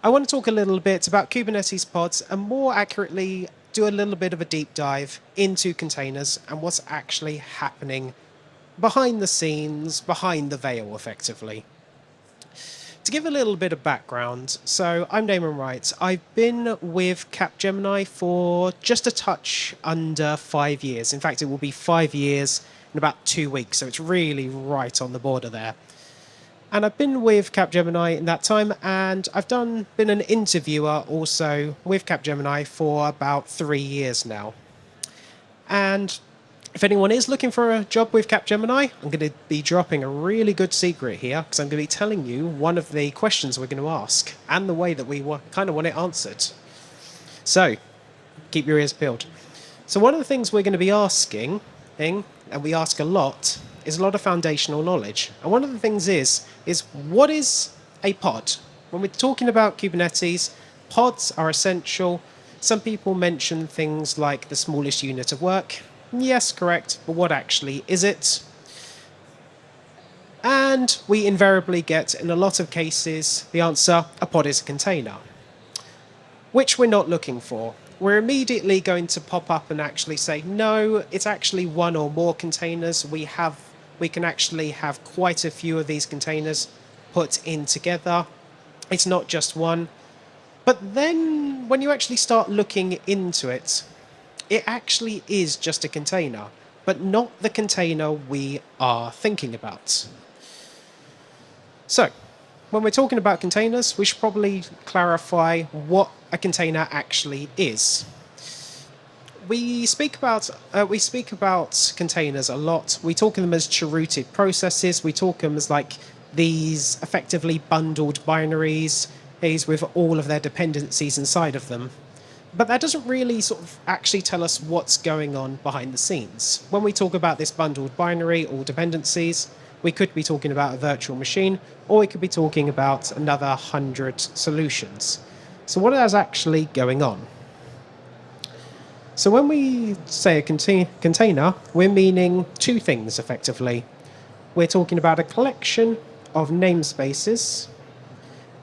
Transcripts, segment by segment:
I want to talk a little bit about Kubernetes pods and more accurately do a little bit of a deep dive into containers and what's actually happening behind the scenes, behind the veil, effectively. To give a little bit of background, so I'm Damon Wright. I've been with Capgemini for just a touch under 5 years. In fact, it will be 5 years in about 2 weeks, so it's really right on the border there. And I've been with Capgemini in that time, and been an interviewer also with Capgemini for about 3 years now. And if anyone is looking for a job with Capgemini, I'm going to be dropping a really good secret here because I'm going to be telling you one of the questions we're going to ask and the way that we kind of want it answered. So keep your ears peeled. So one of the things we're going to be asking, and we ask a lot, is a lot of foundational knowledge. And one of the things is what is a pod? When we're talking about Kubernetes, pods are essential. Some people mention things like the smallest unit of work. Yes, correct, but what actually is it? And we invariably get, in a lot of cases, the answer, a pod is a container, which we're not looking for. We're immediately going to pop up and actually say, no, it's actually one or more containers. We can actually have quite a few of these containers put in together. It's not just one. But then when you actually start looking into it, it actually is just a container, but not the container we are thinking about. So, when we're talking about containers, we should probably clarify what a container actually is. We speak about containers a lot. We talk of them as true-rooted processes. We talk of them as like these effectively bundled binaries, these with all of their dependencies inside of them. But that doesn't really sort of actually tell us what's going on behind the scenes. When we talk about this bundled binary or dependencies, we could be talking about a virtual machine, or we could be talking about another 100 solutions. So what is actually going on? So when we say a container, we're meaning two things effectively. We're talking about a collection of namespaces,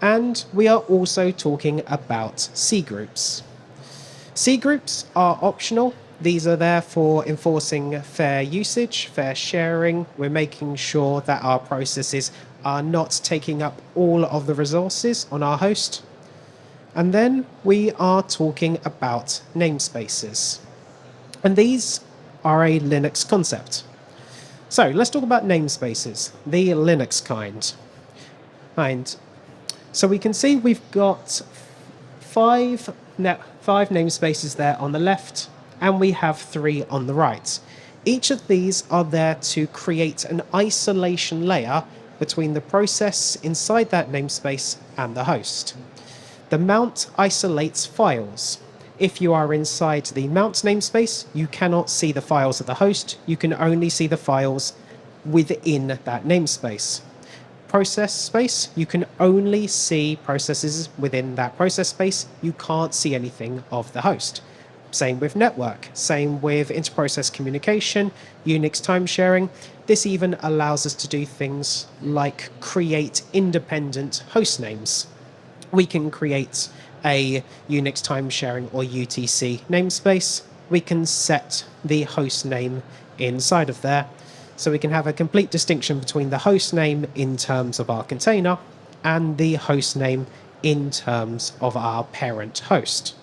and we are also talking about C groups. C groups are optional. These are there for enforcing fair usage, fair sharing. We're making sure that our processes are not taking up all of the resources on our host. And then we are talking about namespaces. And these are a Linux concept. So let's talk about namespaces, the Linux kind. So we can see we've got five namespaces there on the left, and we have 3 on the right. Each of these are there to create an isolation layer between the process inside that namespace and the host. The mount isolates files. If you are inside the mount namespace, you cannot see the files of the host. You can only see the files within that namespace. Process space, you can only see processes within that process space. You can't see anything of the host. Same with network, same with inter-process communication, Unix time sharing. This even allows us to do things like create independent host names. We can create a Unix time sharing or UTC namespace. We can set the host name inside of there. So we can have a complete distinction between the host name in terms of our container and the host name in terms of our parent host.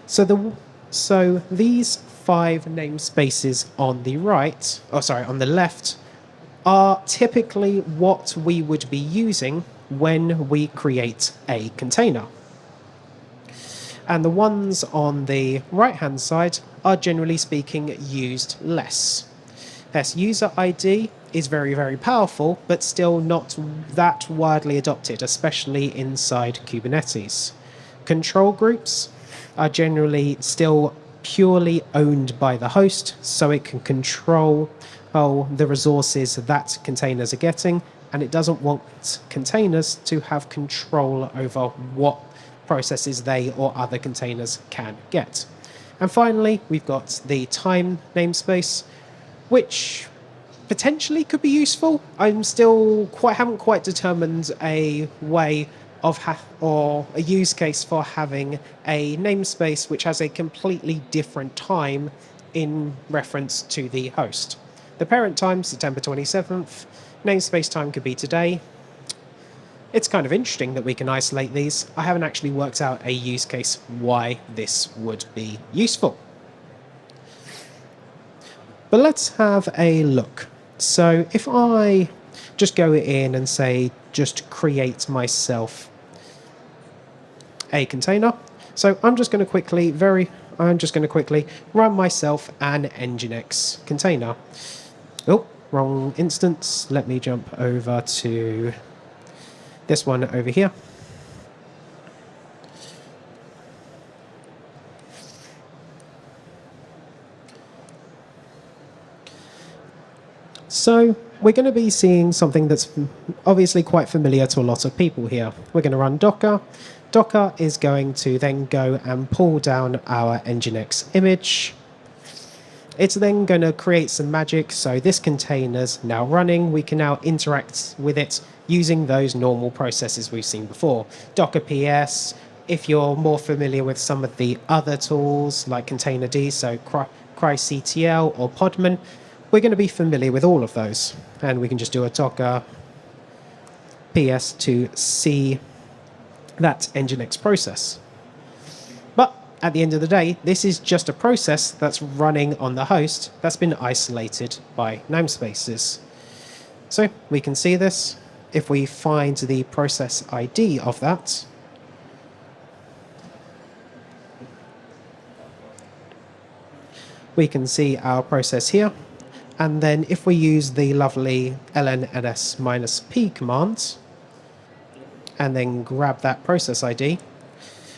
So these 5 namespaces on the on the left, are typically what we would be using when we create a container. And the ones on the right-hand side are generally speaking used less. Yes, user ID is very, very powerful, but still not that widely adopted, especially inside Kubernetes. Control groups are generally still purely owned by the host, so it can control the resources that containers are getting, and it doesn't want containers to have control over what processes they or other containers can get. And finally, we've got the time namespace, which potentially could be useful. Haven't quite determined a way or a use case for having a namespace which has a completely different time in reference to the host. The parent time, September 27th, namespace time could be today. It's kind of interesting that we can isolate these. I haven't actually worked out a use case why this would be useful. But let's have a look. So if I just go in and say, just create myself a container. So I'm just going to quickly run myself an Nginx container. Oh, wrong instance. Let me jump over to this one over here. So we're going to be seeing something that's obviously quite familiar to a lot of people here. We're going to run Docker. Docker is going to then go and pull down our Nginx image. It's then going to create some magic. So this container's now running. We can now interact with it using those normal processes we've seen before. Docker PS. If you're more familiar with some of the other tools like Containerd, so cryctl or Podman, we're going to be familiar with all of those. And we can just do a Docker PS to see that Nginx process. But at the end of the day, this is just a process that's running on the host that's been isolated by namespaces. So we can see this. If we find the process ID of that, we can see our process here. And then if we use the lovely ln-ns-p command, and then grab that process ID,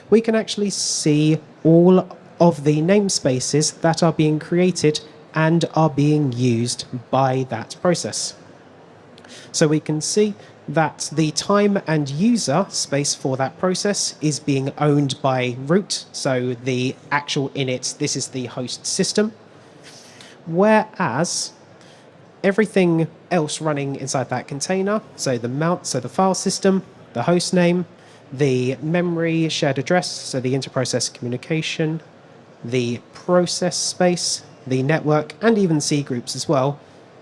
we can actually see all of the namespaces that are being created and are being used by that process. So we can see that the time and user space for that process is being owned by root, so the actual init, this is the host system, whereas everything else running inside that container, so the mount, so the file system, the host name, the memory shared address, so the interprocess communication, the process space, the network, and even C groups as well,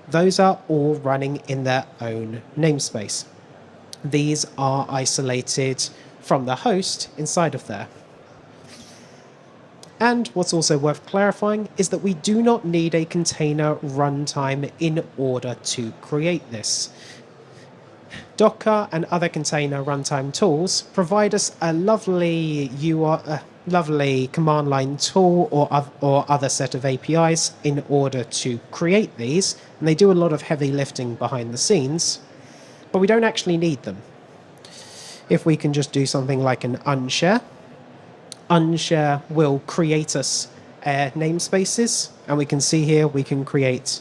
those are all running in their own namespace. These are isolated from the host inside of there. And what's also worth clarifying is that we do not need a container runtime in order to create this. Docker and other container runtime tools provide us a lovely command line tool or other set of APIs in order to create these, and they do a lot of heavy lifting behind the scenes, but we don't actually need them. If we can just do something like an unshare will create us namespaces, and we can see here we can create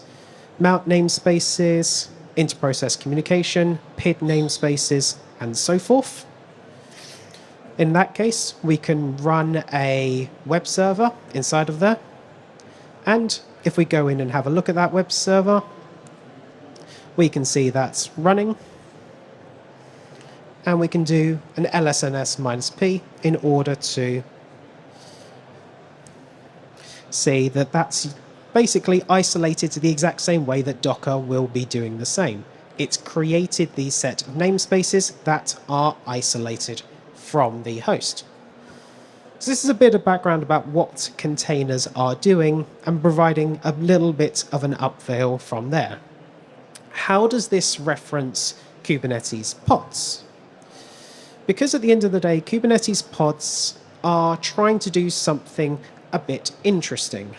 mount namespaces, interprocess communication, PID namespaces, and so forth. In that case, we can run a web server inside of there. And if we go in and have a look at that web server, we can see that's running. And we can do an lsns-p in order to see that that's basically isolated to the exact same way that Docker will be doing the same. It's created these set of namespaces that are isolated from the host. So this is a bit of background about what containers are doing and providing a little bit of an upveil from there. How does this reference Kubernetes pods? Because at the end of the day, Kubernetes pods are trying to do something a bit interesting.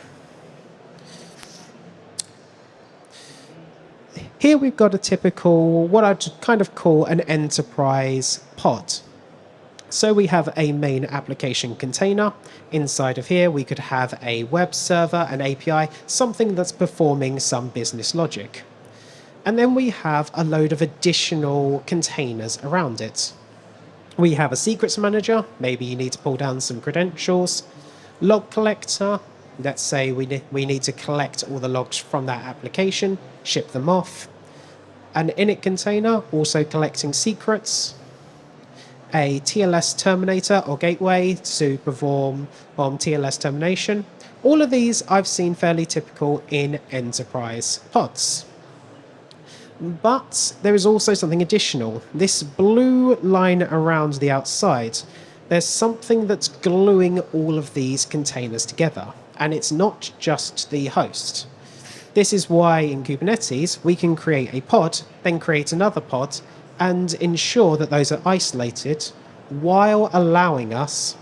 Here we've got a typical, what I'd kind of call an enterprise pod. So we have a main application container. Inside of here, we could have a web server, an API, something that's performing some business logic. And then we have a load of additional containers around it. We have a secrets manager. Maybe you need to pull down some credentials. Log collector. Let's say we need to collect all the logs from that application, ship them off. An init container, also collecting secrets. a TLS terminator or gateway to perform TLS termination. All of these I've seen fairly typical in enterprise pods. But there is also something additional. This blue line around the outside, there's something that's gluing all of these containers together, and it's not just the host. This is why in Kubernetes we can create a pod, then create another pod, and ensure that those are isolated while allowing us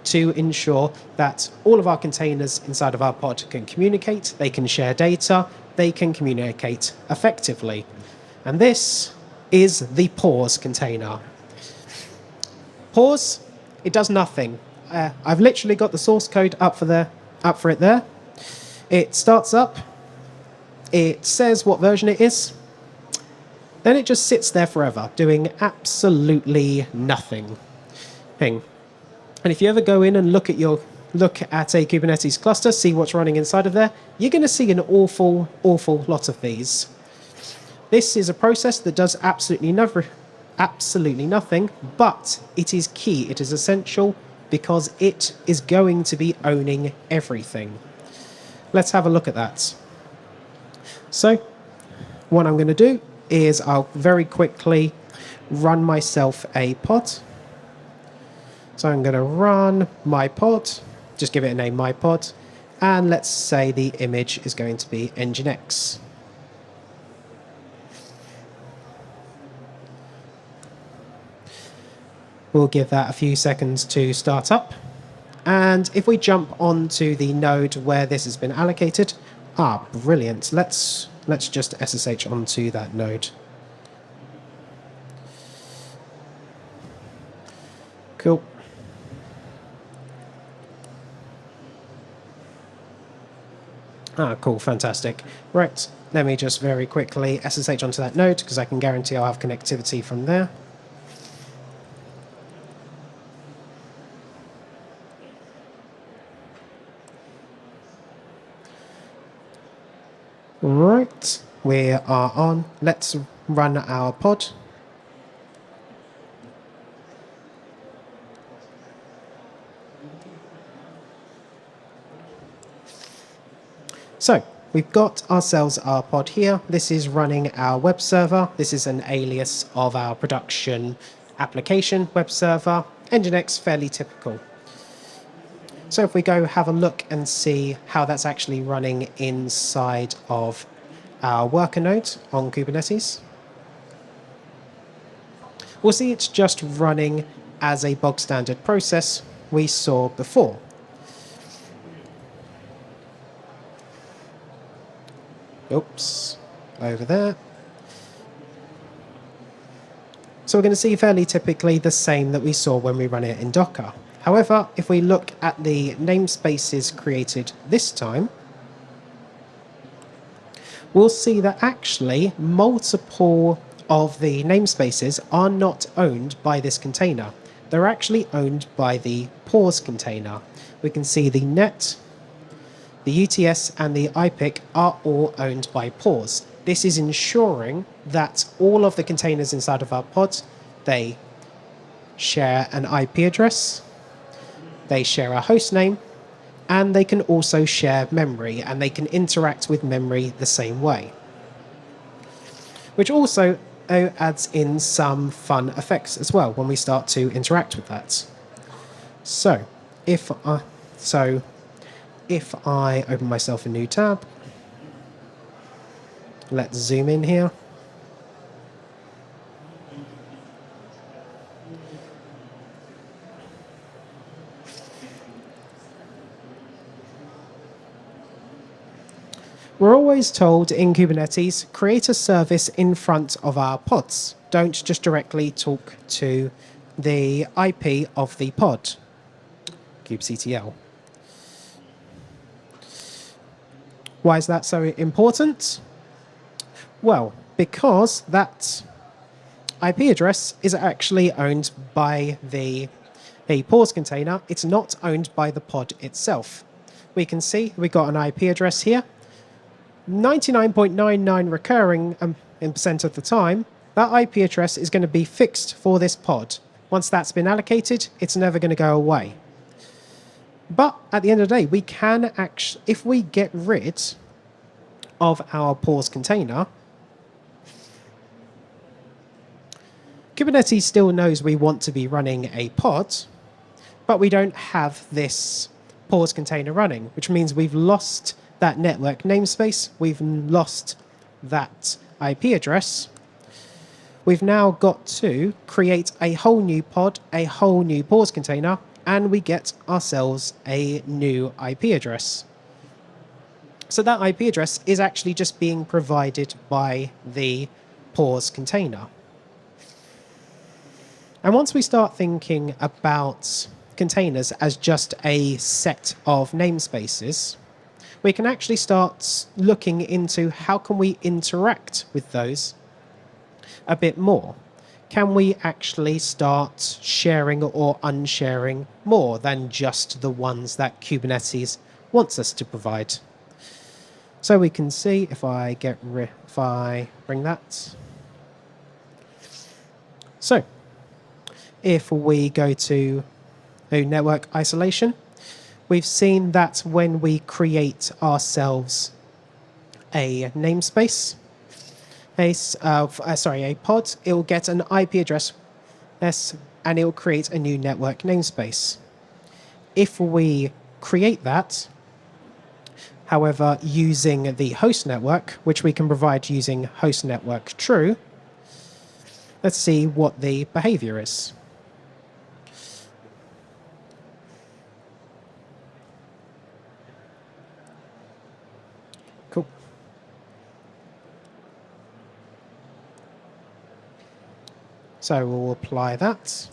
to ensure that all of our containers inside of our pod can communicate, they can share data, they can communicate effectively. And this is the pause container. Pause, it does nothing. I've literally got the source code up for it there. It starts up, it says what version it is, then it just sits there forever, doing absolutely nothing. And if you ever go in and look at a Kubernetes cluster, see what's running inside of there, you're going to see an awful lot of these. This is a process that does absolutely nothing, but it is key, it is essential, because it is going to be owning everything. Let's have a look at that. So, what I'm going to do is I'll very quickly run myself a pod. So I'm going to run my pod, just give it a name, my pod, and let's say the image is going to be Nginx. We'll give that a few seconds to start up. And if we jump onto the node where this has been allocated, brilliant. Let's just SSH onto that node. Cool. Cool, fantastic. Right, let me just very quickly SSH onto that node because I can guarantee I'll have connectivity from there. Right, we are on. Let's run our pod. So, we've got ourselves our pod here. This is running our web server. This is an alias of our production application web server. Nginx, fairly typical. So if we go have a look and see how that's actually running inside of our worker node on Kubernetes, we'll see it's just running as a bog standard process we saw before. Oops, over there. So we're going to see fairly typically the same that we saw when we run it in Docker. However, if we look at the namespaces created this time, we'll see that actually multiple of the namespaces are not owned by this container. They're actually owned by the pause container. We can see the net, the UTS, and the IPIC are all owned by pause. This is ensuring that all of the containers inside of our pods, they share an IP address, they share a host name, and they can also share memory, and they can interact with memory the same way. Which also adds in some fun effects as well when we start to interact with that. So, if I open myself a new tab, let's zoom in here. We're always told in Kubernetes, create a service in front of our pods. Don't just directly talk to the IP of the pod, kubectl. Why is that so important? Well, because that IP address is actually owned by the pause container. It's not owned by the pod itself. We can see we've got an IP address here. 99.99 recurring in percent of the time, that IP address is going to be fixed for this pod. Once that's been allocated, it's never going to go away. But at the end of the day, we can actually, if we get rid of our pause container, Kubernetes still knows we want to be running a pod, but we don't have this pause container running, which means we've lost that network namespace, we've lost that IP address. We've now got to create a whole new pod, a whole new pause container, and we get ourselves a new IP address. So that IP address is actually just being provided by the pause container. And once we start thinking about containers as just a set of namespaces, we can actually start looking into how can we interact with those a bit more. Can we actually start sharing or unsharing more than just the ones that Kubernetes wants us to provide? So we can see if I bring that. So if we go to network isolation, we've seen that when we create ourselves a namespace, a pod, it will get an IP address, and it will create a new network namespace. If we create that, however, using the host network, which we can provide using host network true, let's see what the behavior is. Cool. So we'll apply that.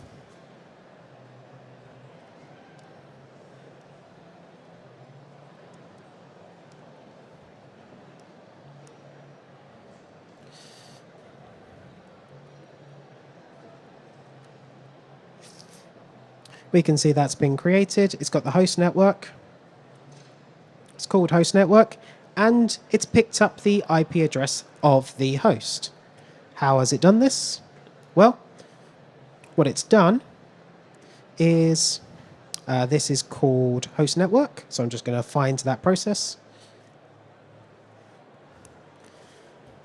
We can see that's been created. It's got the host network. It's called host network, and it's picked up the IP address of the host. How has it done this? Well, what it's done is, this is called host network. So I'm just going to find that process.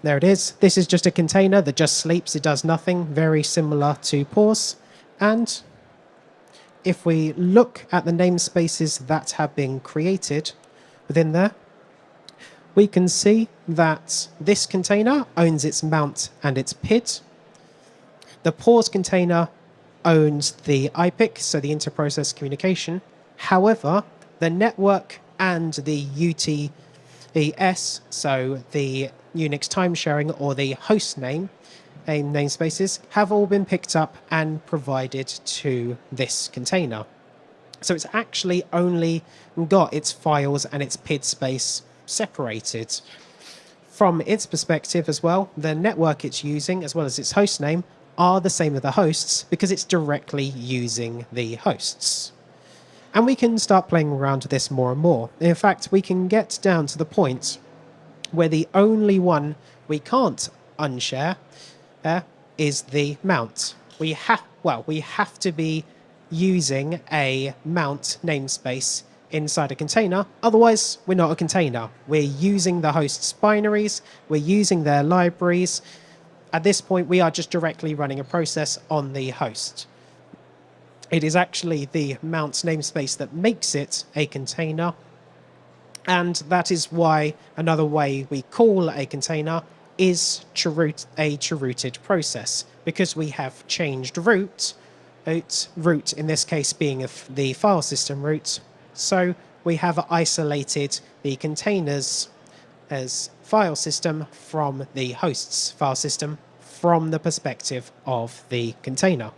There it is. This is just a container that just sleeps. It does nothing. Very similar to pause. And if we look at the namespaces that have been created within there, we can see that this container owns its mount and its PID. The pause container owns the IPIC, so the inter-process communication. However, the network and the UTS, so the Unix time sharing or the host name, namespaces, have all been picked up and provided to this container. So it's actually only got its files and its PID space separated. From its perspective as well, the network it's using as well as its host name are the same as the hosts because it's directly using the hosts. And we can start playing around with this more and more. In fact, we can get down to the point where the only one we can't unshare is the mount. We have to be using a mount namespace inside a container. Otherwise, we're not a container. We're using the host's binaries. We're using their libraries. At this point, we are just directly running a process on the host. It is actually the mount namespace that makes it a container. And that is why another way we call a container is a rooted process, because we have changed root in this case being the file system root. So we have isolated the containers as file system from the host's file system from the perspective of the container.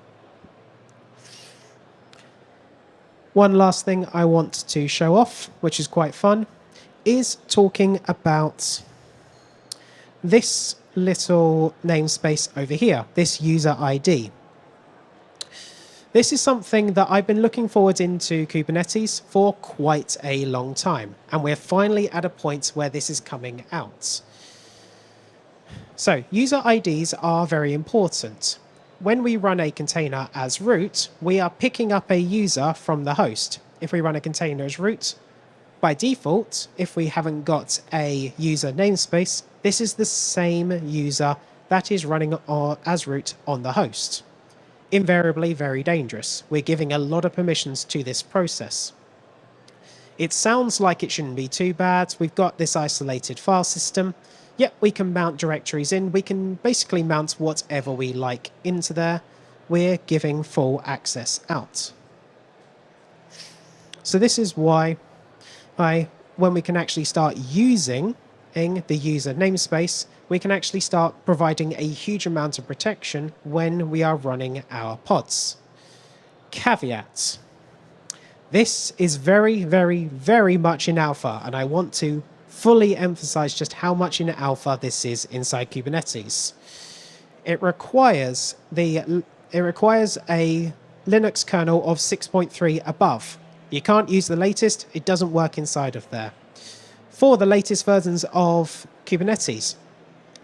One last thing I want to show off, which is quite fun, is talking about this little namespace over here, this user ID. This is something that I've been looking forward into Kubernetes for quite a long time, and we're finally at a point where this is coming out. So user IDs are very important. when we run a container as root, we are picking up a user from the host. If we run a container as root, by default, if we haven't got a user namespace, this is the same user that is running as root on the host. Invariably very dangerous. We're giving a lot of permissions to this process. It sounds like it shouldn't be too bad. We've got this isolated file system. Yep, we can mount directories in. We can basically mount whatever we like into there. We're giving full access out. So this is why when we can actually start using the user namespace, we can actually start providing a huge amount of protection when we are running our pods. Caveat. This is very, very, very much in alpha, and I want to fully emphasize just how much in alpha this is inside Kubernetes. It requires a Linux kernel of 6.3 above. You can't use the latest, it doesn't work inside of there. For the latest versions of Kubernetes,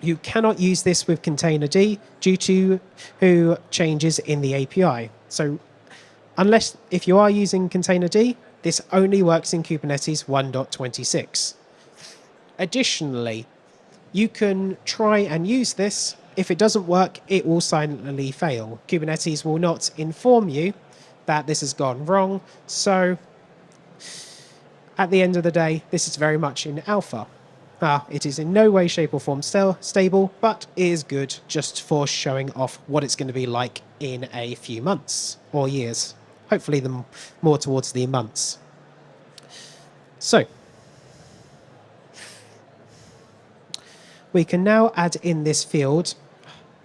you cannot use this with containerd due to changes in the API. So if you are using containerd, this only works in Kubernetes 1.26. Additionally, you can try and use this. If it doesn't work, it will silently fail. Kubernetes will not inform you that this has gone wrong. So at the end of the day, this is very much in alpha. It is in no way, shape or form stable, but is good just for showing off what it's going to be like in a few months or years. Hopefully more towards the months. So we can now add in this field,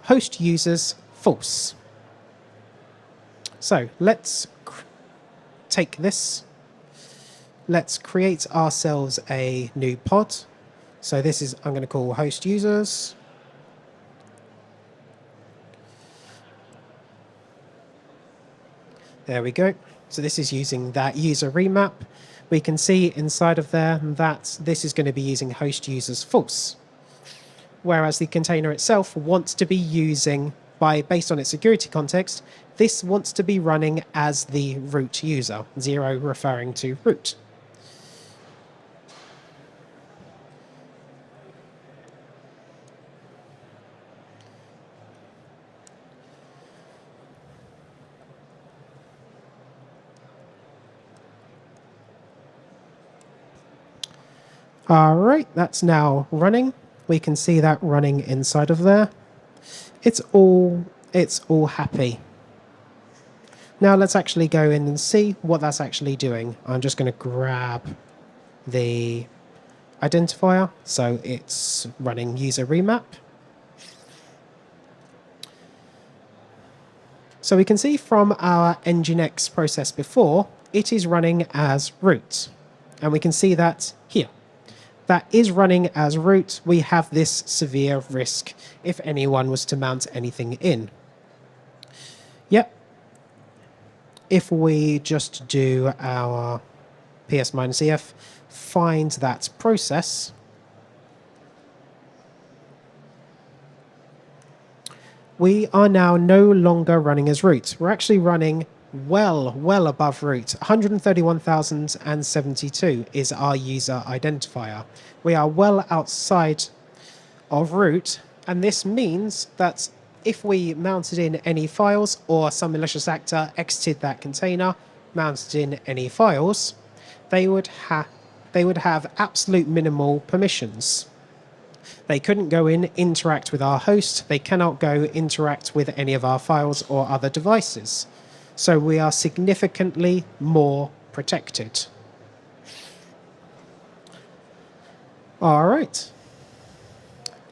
host users false. So let's take this. Let's create ourselves a new pod. So this is, I'm going to call host users. There we go. So this is using that user remap. We can see inside of there that this is going to be using host users false. Whereas the container itself wants to be using, based on its security context, this wants to be running as the root user, 0 referring to root. All right, that's now running. We can see that running inside of there. It's all happy. Now let's actually go in and see what that's actually doing. I'm just going to grab the identifier. So it's running user remap. So we can see from our Nginx process before, it is running as root. And we can see that here. That is running as root. We have this severe risk if anyone was to mount anything in. Yep. If we just do our ps-ef, find that process, we are now no longer running as root. We're actually running well above root. 131,072 is our user identifier. We are well outside of root, and this means that if we mounted in any files or some malicious actor exited that container, mounted in any files, they would have absolute minimal permissions. They couldn't go in, interact with our host. They cannot go interact with any of our files or other devices. So we are significantly more protected. All right.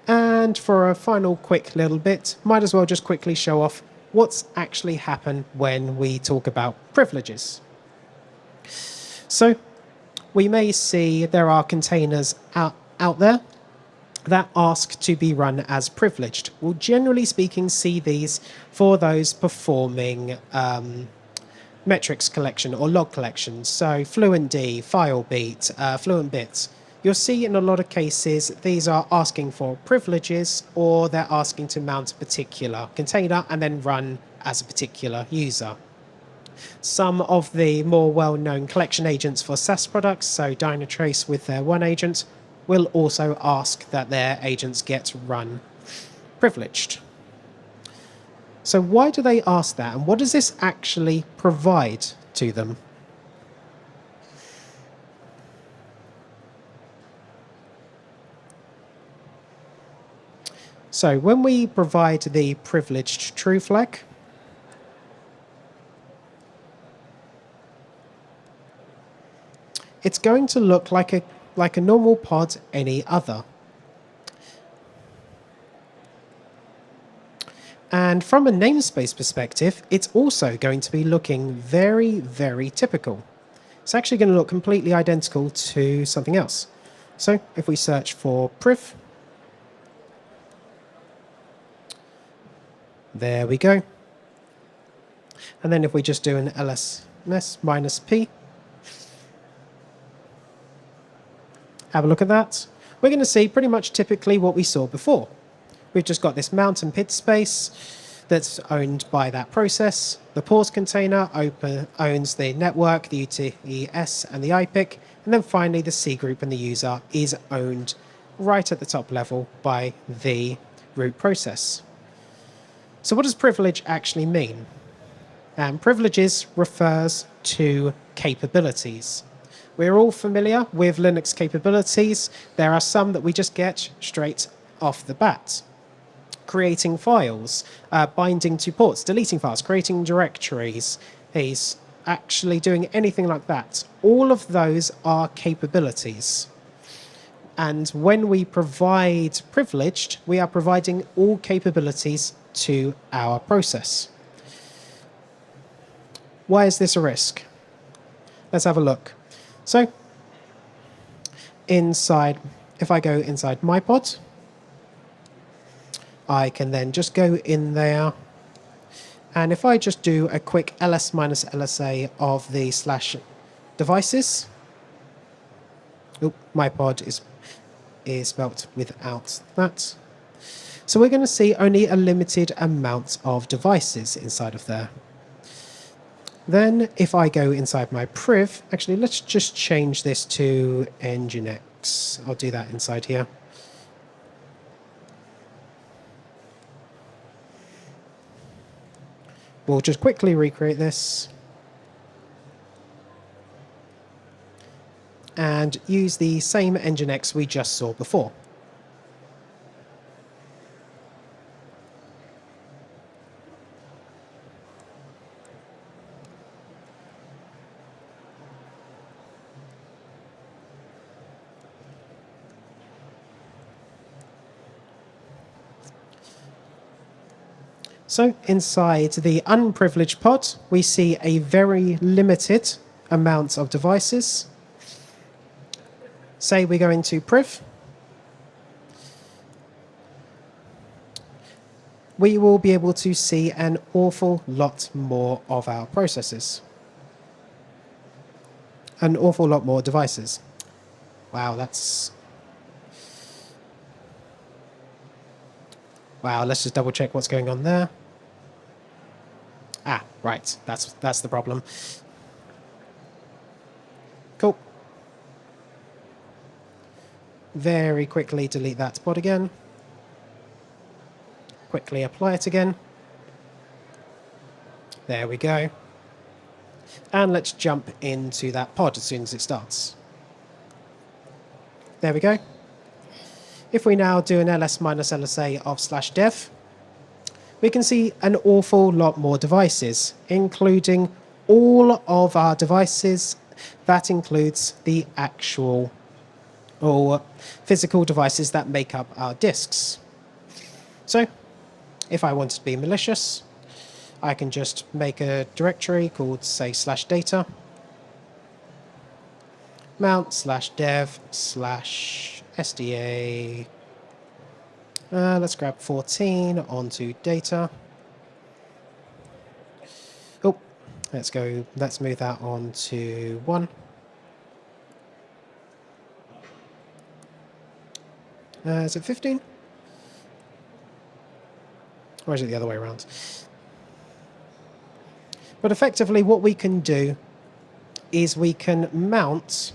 And for a final quick little bit, might as well just quickly show off what's actually happened when we talk about privileges. So we may see there are containers out there that ask to be run as privileged. We'll generally speaking see these for those performing metrics collection or log collections. So FluentD, FileBeat, FluentBit. you'll see in a lot of cases these are asking for privileges, or they're asking to mount a particular container and then run as a particular user. Some of the more well-known collection agents for SaaS products, so Dynatrace with their one agent, will also ask that their agents get run privileged. So why do they ask that, and what does this actually provide to them? So when we provide the privileged true flag, it's going to look like a normal pod any other. And from a namespace perspective, it's also going to be looking very, very typical. It's actually going to look completely identical to something else. So if we search for priv, there we go. And then if we just do an ls minus p, have a look at that, we're going to see pretty much typically what we saw before. We've just got this mount and PID space that's owned by that process. The pause container owns the network, the UTS, and the IPIC. And then finally, the C group and the user is owned right at the top level by the root process. So what does privilege actually mean? Privileges refers to capabilities. We're all familiar with Linux capabilities. There are some that we just get straight off the bat. Creating files, binding to ports, deleting files, creating directories, he's actually doing anything like that. All of those are capabilities. And when we provide privileged, we are providing all capabilities to our process. Why is this a risk? Let's have a look. So, if I go inside my pod, I can then just go in there, and if I just do a quick ls minus lsa of the slash devices, my pod is spelt without that. So we're going to see only a limited amount of devices inside of there. Then if I go inside my priv, actually let's just change this to Nginx. I'll do that inside here. We'll just quickly recreate this and use the same Nginx we just saw before. So inside the unprivileged pod, we see a very limited amount of devices. Say we go into priv, we will be able to see an awful lot more of our processes. An awful lot more devices. Wow, wow, let's just double check what's going on there. Ah, right, that's the problem. Cool. Very quickly delete that pod again. Quickly apply it again. There we go. And let's jump into that pod as soon as it starts. There we go. If we now do an ls minus lsa of /dev, we can see an awful lot more devices, including all of our devices. That includes the actual or physical devices that make up our disks. So if I wanted to be malicious, I can just make a directory called, say, /data, mount /dev /sda. Let's grab 14 onto data. Oh, let's move that on to 1. Is it 15? Or is it the other way around? But effectively what we can do is we can mount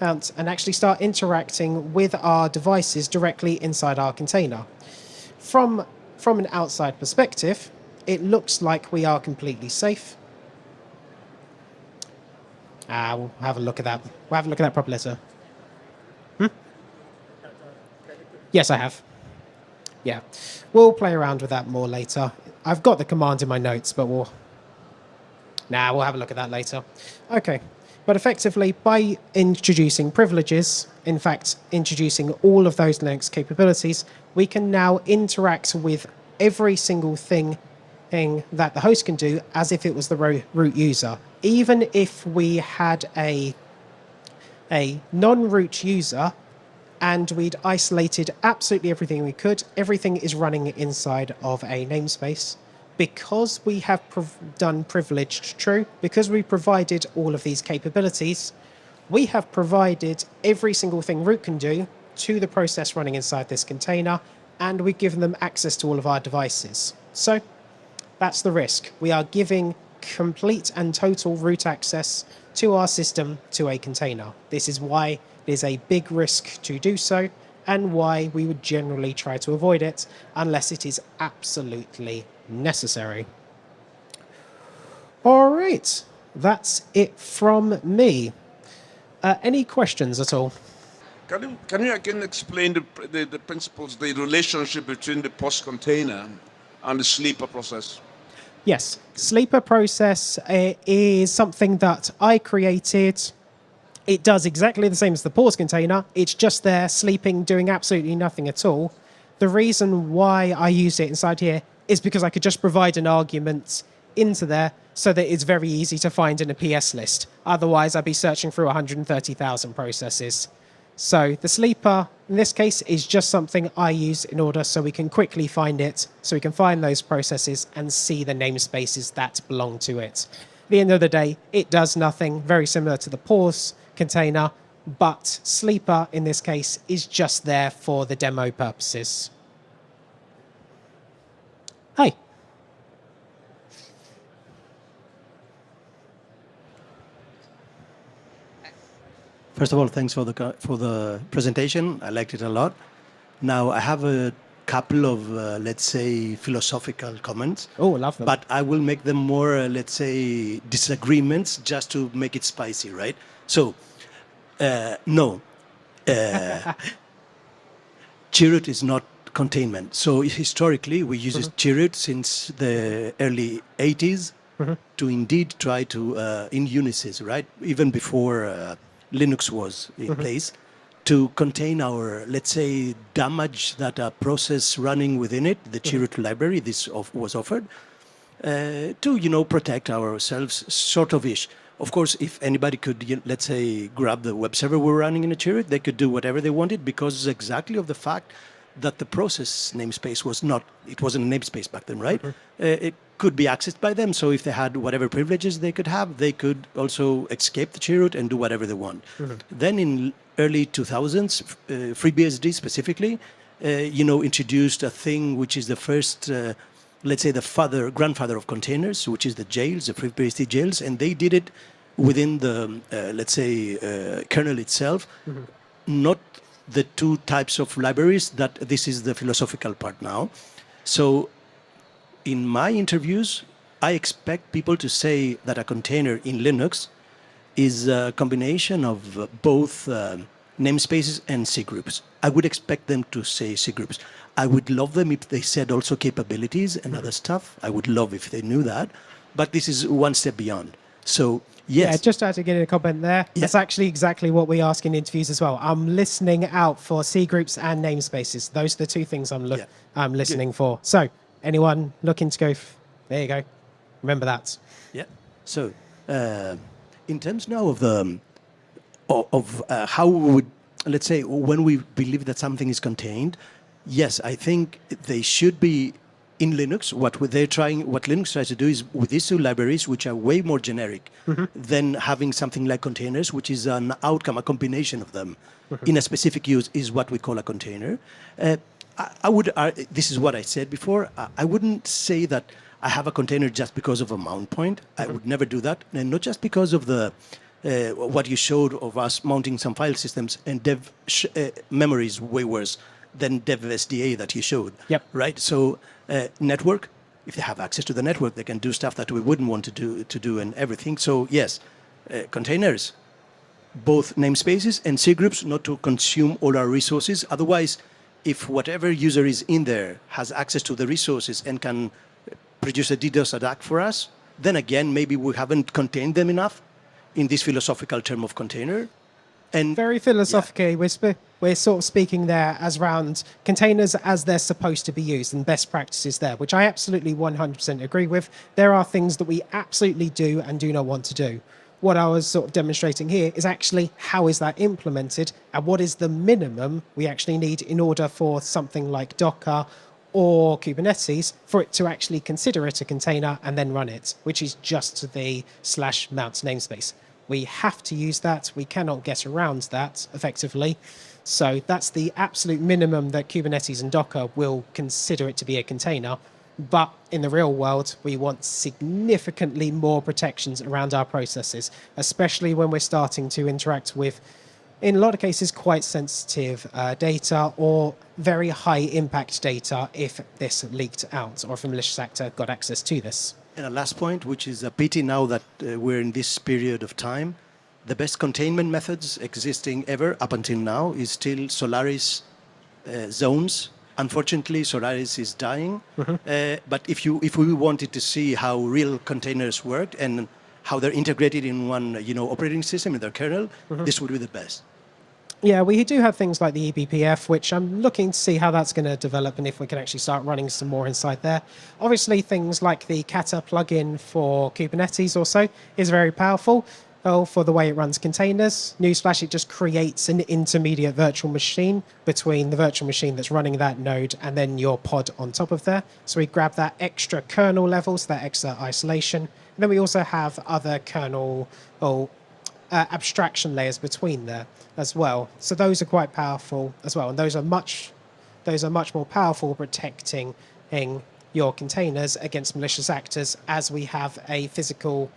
and actually start interacting with our devices directly inside our container. From an outside perspective, it looks like we are completely safe. We'll have a look at that. We'll have a look at that proper letter. Yes, I have. Yeah. We'll play around with that more later. I've got the command in my notes, but we'll have a look at that later. Okay. But effectively, by introducing privileges, in fact, introducing all of those Linux capabilities, we can now interact with every single thing that the host can do as if it was the root user. Even if we had a non-root user and we'd isolated absolutely everything we could, everything is running inside of a namespace. Because we have done privileged true, because we provided all of these capabilities, we have provided every single thing root can do to the process running inside this container, and we've given them access to all of our devices. So that's the risk. We are giving complete and total root access to our system to a container. This is why it is a big risk to do so, and why we would generally try to avoid it unless it is absolutely necessary. All right, that's it from me. Any questions at all? Can you again explain the principles, the relationship between the post container and the sleeper process? Yes, sleeper process is something that I created. It does exactly the same as the pause container. It's just there sleeping, doing absolutely nothing at all. The reason why I used it inside here is because I could just provide an argument into there so that it's very easy to find in a PS list. Otherwise, I'd be searching through 130,000 processes. So the sleeper, in this case, is just something I use in order so we can quickly find it, so we can find those processes and see the namespaces that belong to it. At the end of the day, it does nothing, very similar to the pause container, but sleeper, in this case, is just there for the demo purposes. Hey. First of all, thanks for the presentation. I liked it a lot. Now, I have a couple of, let's say, philosophical comments. Oh, I love them. But I will make them more, let's say, disagreements just to make it spicy, right? So, no. Chirut is not containment. So historically, we use Chirut since the early 80s to indeed try to, in Unisys, right? Even before Linux was in place, to contain our, let's say, damage that a process running within it, the Chirut library, this was offered, to, protect ourselves, sort of-ish. Of course, if anybody could, let's say, grab the web server we're running in a Chirut, they could do whatever they wanted because exactly of the fact that the process namespace was not, it wasn't a namespace back then, right? It could be accessed by them. So if they had whatever privileges they could have, they could also escape the Chirut and do whatever they want. Then in early 2000s, FreeBSD specifically, introduced a thing which is the first, let's say the grandfather of containers, which is the jails, the FreeBSD jails, and they did it within the, let's say, kernel itself, not the two types of libraries. That this is the philosophical part now. So in my interviews, I expect people to say that a container in Linux is a combination of both namespaces and C groups. I would expect them to say C groups. I would love them if they said also capabilities and other stuff. I would love if they knew that. But this is one step beyond. So, yes. Yeah, just to get in a comment there, that's actually exactly what we ask in interviews as well. I'm listening out for C groups and namespaces. Those are the two things I'm listening for. So, anyone looking to go, there you go. Remember that. Yeah. So, in terms now of the how we would, let's say, when we believe that something is contained, yes, I think they should be in Linux, what Linux tries to do is with these two libraries, which are way more generic than having something like containers, which is an outcome, a combination of them in a specific use, is what we call a container. I would, this is what I said before, I wouldn't say that I have a container just because of a mount point. I would never do that. And not just because of the what you showed of us mounting some file systems, and memory is way worse than dev SDA that you showed. Yep. Right? So network, if they have access to the network, they can do stuff that we wouldn't want to do and everything. So yes, containers, both namespaces and C groups, not to consume all our resources. Otherwise, if whatever user is in there has access to the resources and can produce a DDoS attack for us, then again, maybe we haven't contained them enough in this philosophical term of container. And very philosophically, we're sort of speaking there as around containers as they're supposed to be used and best practices there, which I absolutely 100% agree with. There are things that we absolutely do and do not want to do. What I was sort of demonstrating here is actually how is that implemented and what is the minimum we actually need in order for something like Docker or Kubernetes for it to actually consider it a container and then run it, which is just the /mount namespace. We have to use that. We cannot get around that effectively. So that's the absolute minimum that Kubernetes and Docker will consider it to be a container. But in the real world, we want significantly more protections around our processes, especially when we're starting to interact with, in a lot of cases, quite sensitive data or very high impact data if this leaked out or if a malicious actor got access to this. And a last point, which is a pity now that we're in this period of time, the best containment methods existing ever up until now is still Solaris zones. Unfortunately, Solaris is dying. But if we wanted to see how real containers work and how they're integrated in one operating system, in their kernel, this would be the best. Yeah, we do have things like the eBPF, which I'm looking to see how that's going to develop and if we can actually start running some more inside there. Obviously, things like the Kata plugin for Kubernetes also is very powerful for the way it runs containers. Newsflash, it just creates an intermediate virtual machine between the virtual machine that's running that node and then your pod on top of there. So we grab that extra kernel levels, that extra isolation. And then we also have other kernel abstraction layers between there as well. So those are quite powerful as well, and those are much more powerful protecting your containers against malicious actors, as we have a physical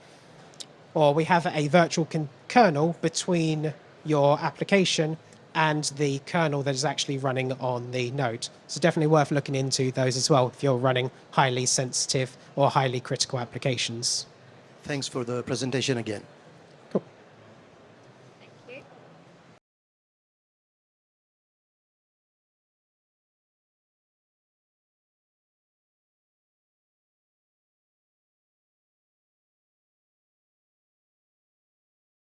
or we have a virtual kernel between your application and the kernel that is actually running on the node. So definitely worth looking into those as well if you're running highly sensitive or highly critical applications. Thanks for the presentation again.